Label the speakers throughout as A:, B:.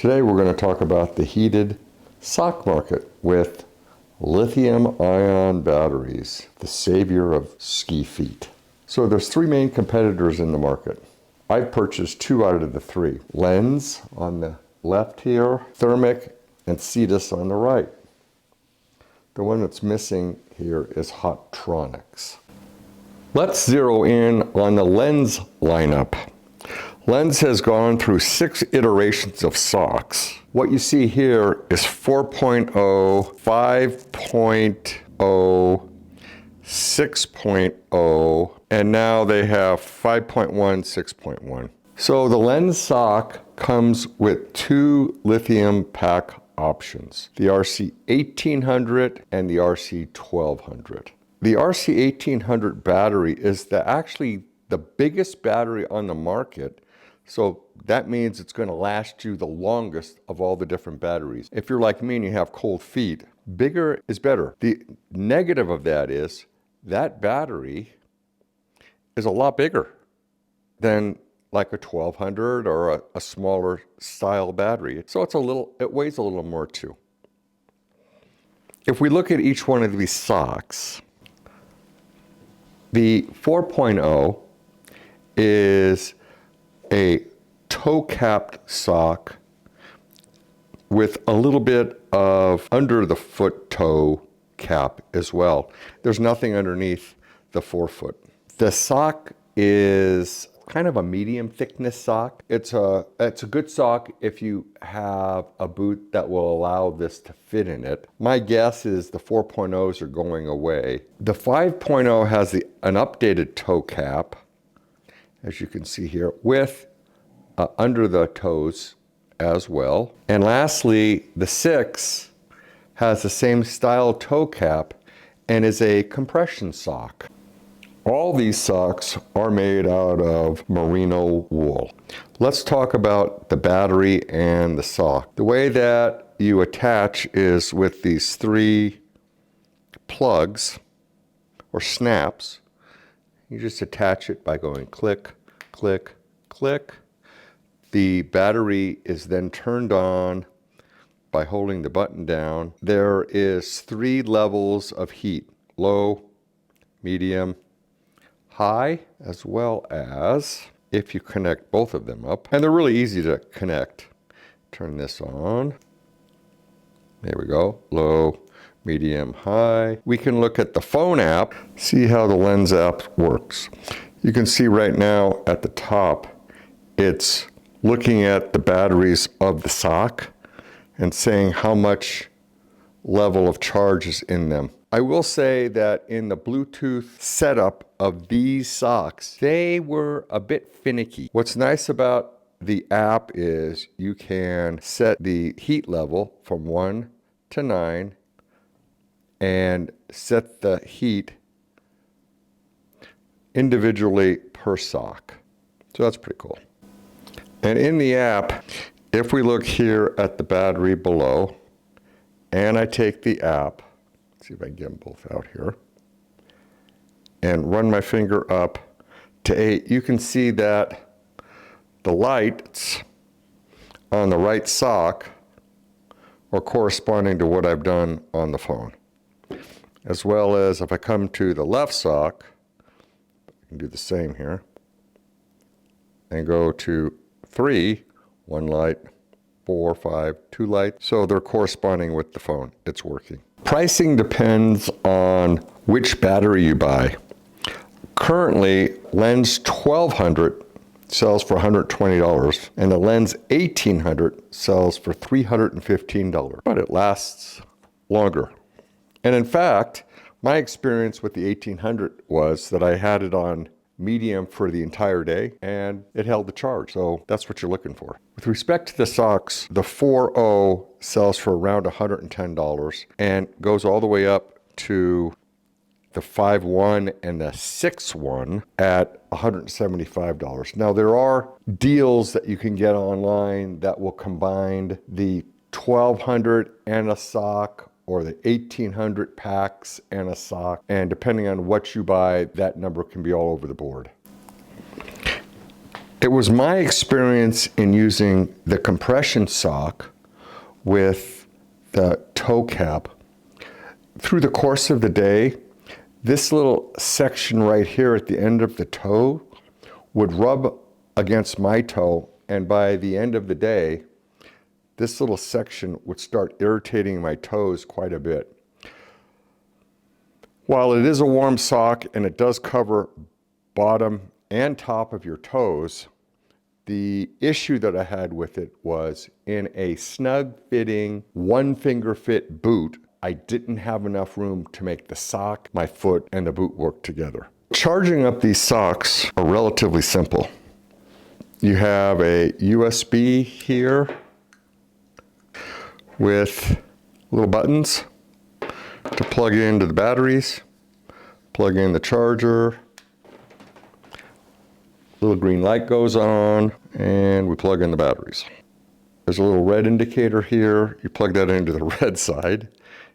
A: Today we're going to talk about the heated sock market with lithium-ion batteries, the savior of ski feet. So there's three main competitors in the market. I've purchased two out of the three. Lenz on the left here, Therm-ic and Sidas on the right. The one that's missing here is Hotronix. Let's zero in on the Lenz lineup. Lenz has gone through 6 iterations of socks. What you see here is 4.0, 5.0, 6.0, and now they have 5.1, 6.1. So the Lenz sock comes with 2 lithium pack options, the RC1800 and the RC1200. The RC1800 battery is actually the biggest battery on the market. So that means it's going to last you the longest of all the different batteries. If you're like me and you have cold feet, bigger is better. The negative of that is that battery is a lot bigger than like a 1200 or a smaller style battery. So it weighs a little more too. If we look at each one of these socks, the 4.0 is a toe-capped sock with a little bit of under the foot toe cap as well. There's nothing underneath the forefoot. The sock is kind of a medium thickness sock. It's a good sock if you have a boot that will allow this to fit in it. My guess is the 4.0s are going away. The 5.0 has an updated toe cap, as you can see here, with under the toes as well. And lastly, the 6 has the same style toe cap and is a compression sock. All these socks are made out of merino wool. Let's talk about the battery and the sock. The way that you attach is with these 3 plugs or snaps. You just attach it by going click, click, click. The battery is then turned on by holding the button down. There is 3 levels of heat: low, medium, high, as well as if you connect both of them up. And they're really easy to connect. Turn this on. There we go. Low, medium, high. We can look at the phone app, see how the Lenz app works. You can see right now at the top, it's looking at the batteries of the sock and saying how much level of charge is in them. I will say that in the Bluetooth setup of these socks, they were a bit finicky. What's nice about the app is you can set the heat level from 1 to 9 and set the heat individually per sock. So that's pretty cool. And in the app, if we look here at the battery below, and I take the app, let's see if I can get them both out here, and run my finger up to 8, you can see that the lights on the right sock are corresponding to what I've done on the phone. As well as if I come to the left sock, I can do the same here, and go to 3, 1 light, 4, 5, 2 lights. So they're corresponding with the phone. It's working. Pricing depends on which battery you buy. Currently, Lenz 1200 sells for $120 and the Lenz 1800 sells for $315, but it lasts longer. And in fact, my experience with the 1800 was that I had it on medium for the entire day and it held the charge. So that's what you're looking for. With respect to the socks, the 4.0 sells for around $110 and goes all the way up to the 5.1 and the 6.1 at $175. Now there are deals that you can get online that will combine the 1200 and a sock or the 1800 packs and a sock, and depending on what you buy, that number can be all over the board. It was my experience in using the compression sock with the toe cap. Through the course of the day, this little section right here at the end of the toe would rub against my toe, and by the end of the day, this little section would start irritating my toes quite a bit. While it is a warm sock and it does cover bottom and top of your toes, the issue that I had with it was in a snug fitting, one finger fit boot, I didn't have enough room to make the sock, my foot, and the boot work together. Charging up these socks are relatively simple. You have a USB here with little buttons to plug into the batteries, plug in the charger, little green light goes on, and we plug in the batteries. There's a little red indicator here. You plug that into the red side.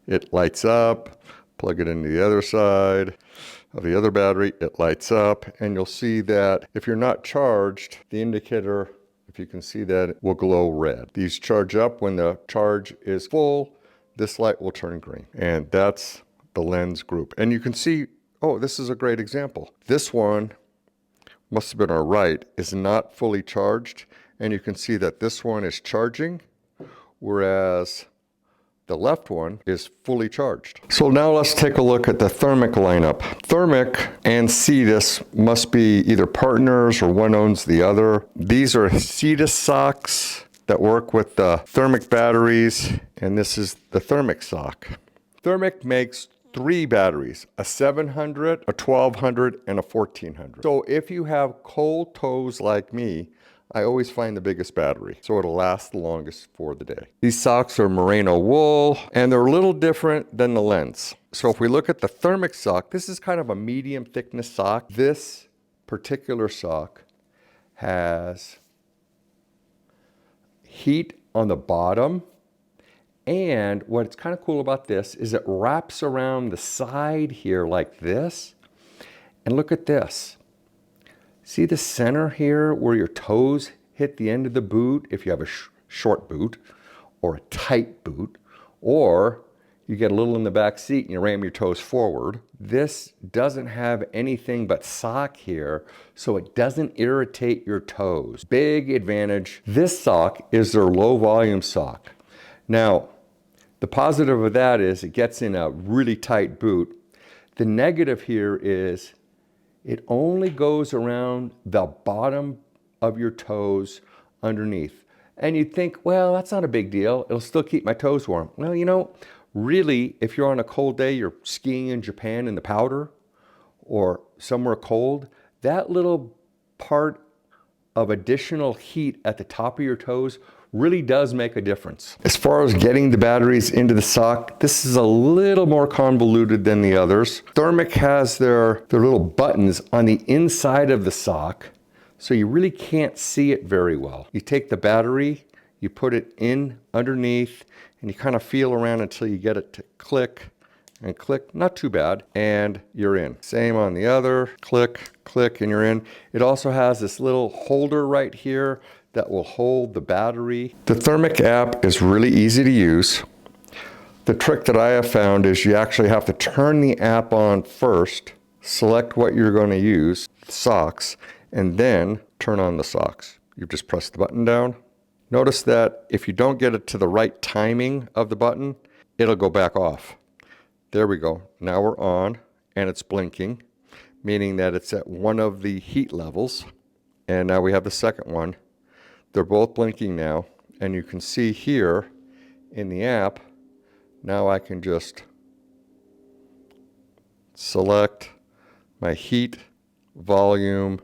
A: It lights up. Plug it into the other side of the other battery. It lights up, and you'll see that if you're not charged, the indicator, if you can see that, will glow red. These charge up. When the charge is full, this light will turn green, and that's the Lenz group. And you can see, oh, this is a great example. This one must have been our right, is not fully charged, and you can see that this one is charging, whereas the left one is fully charged. So now let's take a look at the Thermic lineup. Thermic and Sidas must be either partners or one owns the other. These are Sidas socks that work with the Thermic batteries, and this is the Thermic sock. Thermic makes 3 batteries, a 700, a 1200, and a 1400. So if you have cold toes like me, I always find the biggest battery, so it'll last the longest for the day. These socks are merino wool, and they're a little different than the Lenz. So if we look at the Thermic sock, this is kind of a medium thickness sock. This particular sock has heat on the bottom, and what's kind of cool about this is it wraps around the side here like this. And look at this. See the center here where your toes hit the end of the boot if you have a short boot or a tight boot, or you get a little in the back seat and you ram your toes forward. This doesn't have anything but sock here, so it doesn't irritate your toes. Big advantage. This sock is their low volume sock. Now, the positive of that is it gets in a really tight boot. The negative here is it only goes around the bottom of your toes underneath. And you'd think, well, that's not a big deal. It'll still keep my toes warm. Well, you know, really, if you're on a cold day, you're skiing in Japan in the powder or somewhere cold, that little part of additional heat at the top of your toes really does make a difference. As far as getting the batteries into the sock, this is a little more convoluted than the others. Thermic has their little buttons on the inside of the sock, so you really can't see it very well. You take the battery, you put it in underneath, and you kind of feel around until you get it to click and click, not too bad, and you're in. Same on the other, click, click, and you're in. It also has this little holder right here that will hold the battery. The Thermic app is really easy to use. The trick that I have found is you actually have to turn the app on first, select what you're going to use, socks, and then turn on the socks. You just press the button down. Notice that if you don't get it to the right timing of the button, it'll go back off. There we go. Now we're on, and it's blinking, meaning that it's at one of the heat levels. And now we have the second one. They're both blinking now, and you can see here in the app, now I can just select my heat, volume,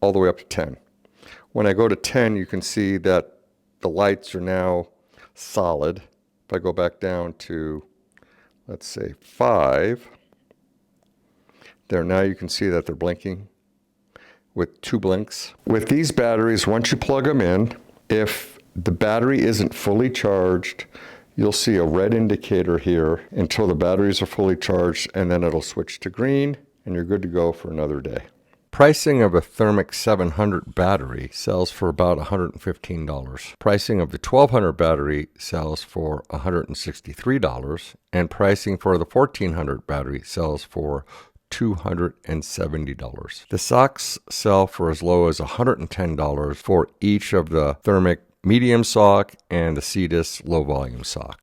A: all the way up to 10. When I go to 10, you can see that the lights are now solid. If I go back down to, let's say 5, there now you can see that they're blinking with 2 blinks. With these batteries, once you plug them in, if the battery isn't fully charged, you'll see a red indicator here until the batteries are fully charged, and then it'll switch to green, and you're good to go for another day. Pricing of a Thermic 700 battery sells for about $115. Pricing of the 1200 battery sells for $163, and pricing for the 1400 battery sells for $270. The socks sell for as low as $110 for each of the Thermic medium sock and the Sidas low volume sock.